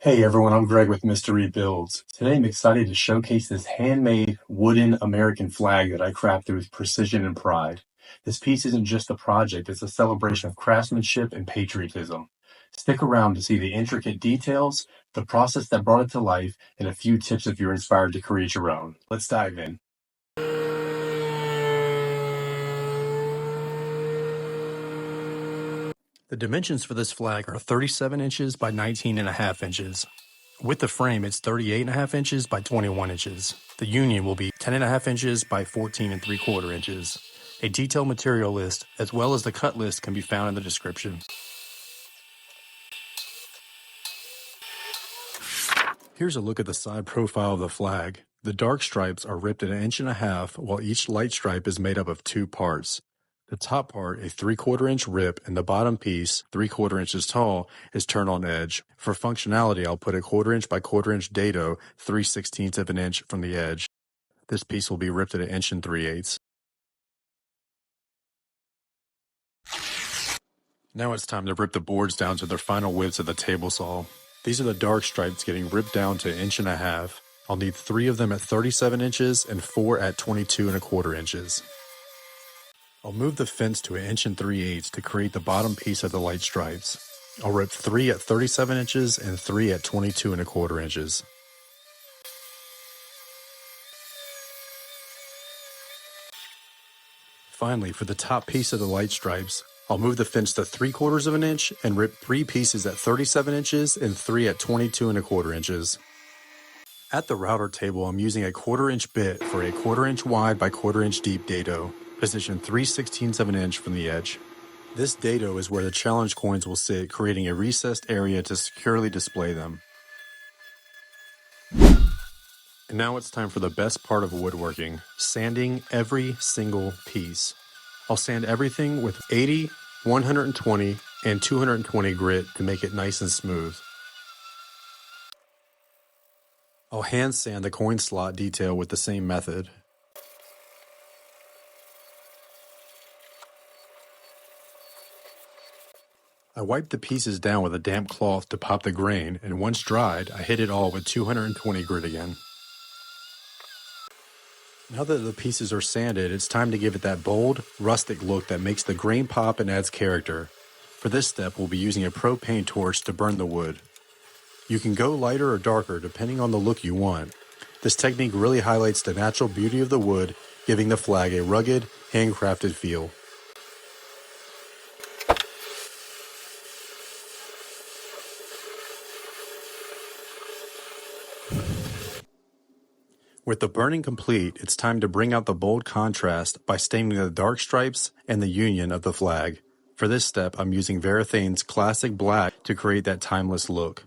Hey everyone, I'm Greg with Mystery Builds. Today I'm excited to showcase this handmade wooden American flag that I crafted with precision and pride. This piece isn't just a project, it's a celebration of craftsmanship and patriotism. Stick around to see the intricate details, the process that brought it to life, and a few tips if you're inspired to create your own. Let's dive in. The dimensions for this flag are 37 inches by 19.5 inches. With the frame, it's 38.5 inches by 21 inches. The union will be 10.5 inches by 14 3/4 inches. A detailed material list, as well as the cut list, can be found in the description. Here's a look at the side profile of the flag. The dark stripes are ripped at 1.5 inches, while each light stripe is made up of two parts. The top part, a 3/4 inch rip, and the bottom piece, 3/4 inches tall, is turned on edge. For functionality, I'll put a 1/4 inch by 1/4 inch dado 3/16 of an inch from the edge. This piece will be ripped at 1 3/8 inches. Now it's time to rip the boards down to their final widths at the table saw. These are the dark stripes getting ripped down to 1.5 inches. I'll need 3 of them at 37 inches and 4 at 22 1/4 inches. I'll move the fence to 1 3/8 inches to create the bottom piece of the light stripes. I'll rip 3 at 37 inches and 3 at 22 1/4 inches. Finally, for the top piece of the light stripes, I'll move the fence to 3/4 of an inch and rip 3 pieces at 37 inches and 3 at 22 1/4 inches. At the router table, I'm using a 1/4 inch bit for a 1/4 inch wide by 1/4 inch deep dado, positioned 3/16 of an inch from the edge. This dado is where the challenge coins will sit, creating a recessed area to securely display them. And now it's time for the best part of woodworking, sanding every single piece. I'll sand everything with 80, 120, and 220 grit to make it nice and smooth. I'll hand sand the coin slot detail with the same method. I wiped the pieces down with a damp cloth to pop the grain, and once dried, I hit it all with 220 grit again. Now that the pieces are sanded, it's time to give it that bold, rustic look that makes the grain pop and adds character. For this step, we'll be using a propane torch to burn the wood. You can go lighter or darker depending on the look you want. This technique really highlights the natural beauty of the wood, giving the flag a rugged, handcrafted feel. With the burning complete, it's time to bring out the bold contrast by staining the dark stripes and the union of the flag. For this step, I'm using Varathane's Classic Black to create that timeless look.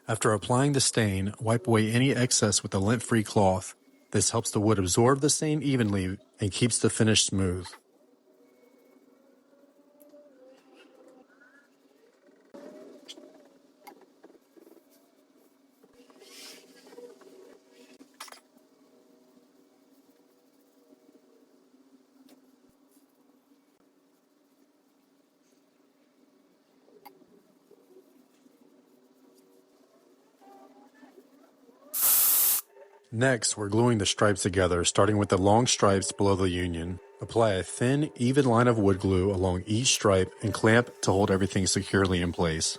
After applying the stain, wipe away any excess with a lint-free cloth. This helps the wood absorb the stain evenly and keeps the finish smooth. Next, we're gluing the stripes together, starting with the long stripes below the union. Apply a thin, even line of wood glue along each stripe and clamp to hold everything securely in place.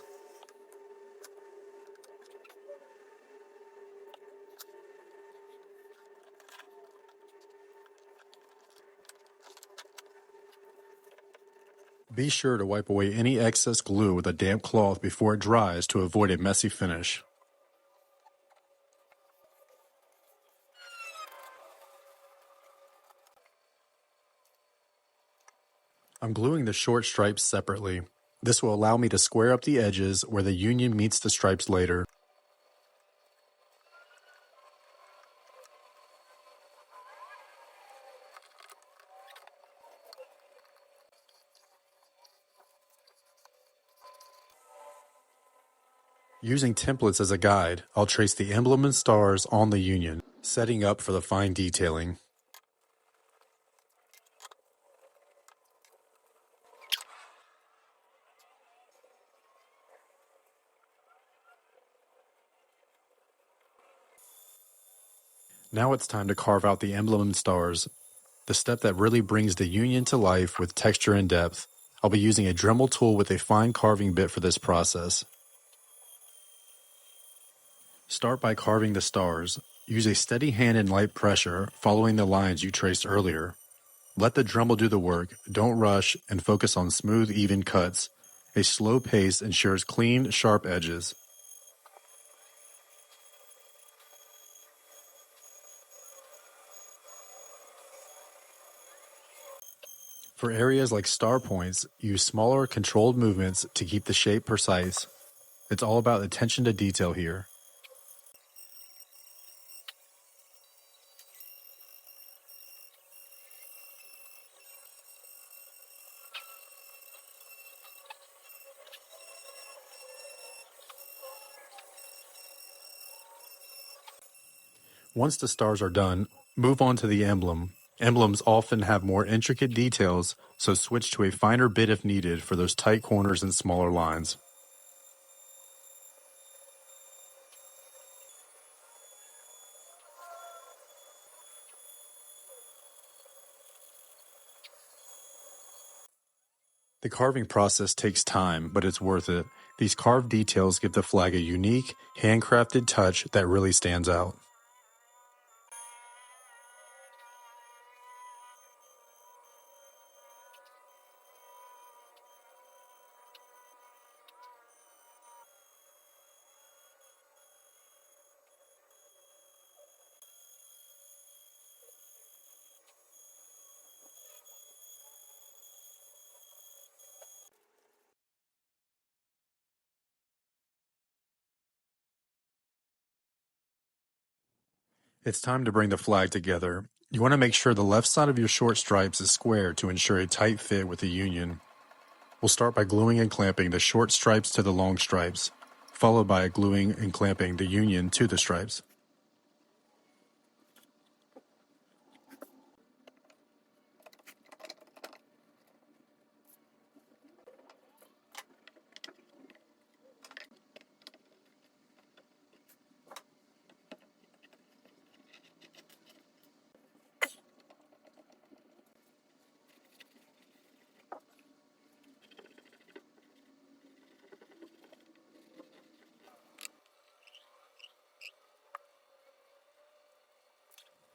Be sure to wipe away any excess glue with a damp cloth before it dries to avoid a messy finish. I'm gluing the short stripes separately. This will allow me to square up the edges where the union meets the stripes later. Using templates as a guide, I'll trace the emblem and stars on the union, setting up for the fine detailing. Now it's time to carve out the emblem stars, the step that really brings the union to life with texture and depth. I'll be using a Dremel tool with a fine carving bit for this process. Start by carving the stars. Use a steady hand and light pressure, following the lines you traced earlier. Let the Dremel do the work, don't rush, and focus on smooth, even cuts. A slow pace ensures clean, sharp edges. For areas like star points, use smaller, controlled movements to keep the shape precise. It's all about attention to detail here. Once the stars are done, move on to the emblem. Emblems often have more intricate details, so switch to a finer bit if needed for those tight corners and smaller lines. The carving process takes time, but it's worth it. These carved details give the flag a unique, handcrafted touch that really stands out. It's time to bring the flag together. You want to make sure the left side of your short stripes is square to ensure a tight fit with the union. We'll start by gluing and clamping the short stripes to the long stripes, followed by gluing and clamping the union to the stripes.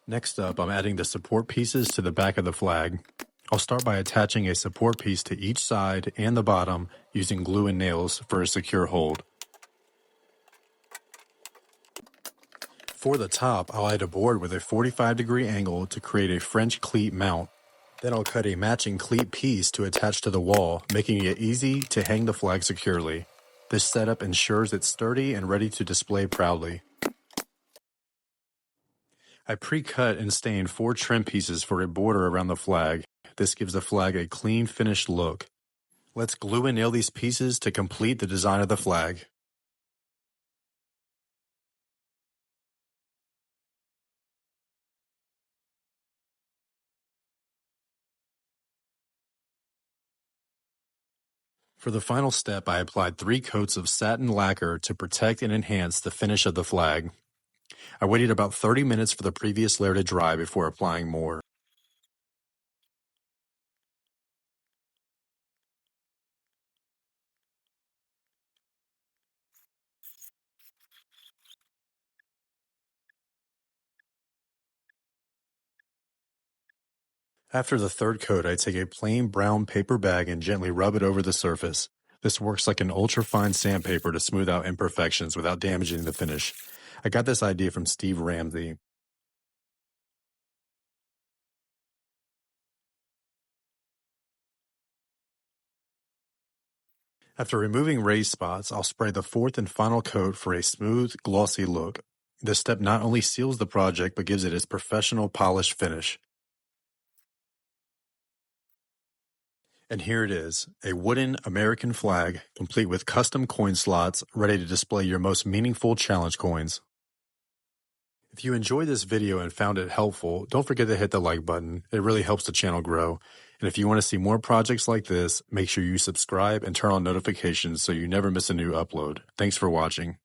Next up, I'm adding the support pieces to the back of the flag. I'll start by attaching a support piece to each side and the bottom using glue and nails for a secure hold. For the top, I'll add a board with a 45-degree angle to create a French cleat mount. Then I'll cut a matching cleat piece to attach to the wall, making it easy to hang the flag securely. This setup ensures it's sturdy and ready to display proudly. I pre-cut and stained 4 trim pieces for a border around the flag. This gives the flag a clean, finished look. Let's glue and nail these pieces to complete the design of the flag. For the final step, I applied 3 coats of satin lacquer to protect and enhance the finish of the flag. I waited about 30 minutes for the previous layer to dry before applying more. After the third coat, I take a plain brown paper bag and gently rub it over the surface. This works like an ultra-fine sandpaper to smooth out imperfections without damaging the finish. I got this idea from Steve Ramsey. After removing raised spots, I'll spray the fourth and final coat for a smooth, glossy look. This step not only seals the project, but gives it its professional, polished finish. And here it is, a wooden American flag, complete with custom coin slots, ready to display your most meaningful challenge coins. If you enjoyed this video and found it helpful, don't forget to hit the like button. It really helps the channel grow. And if you want to see more projects like this, make sure you subscribe and turn on notifications so you never miss a new upload. Thanks for watching.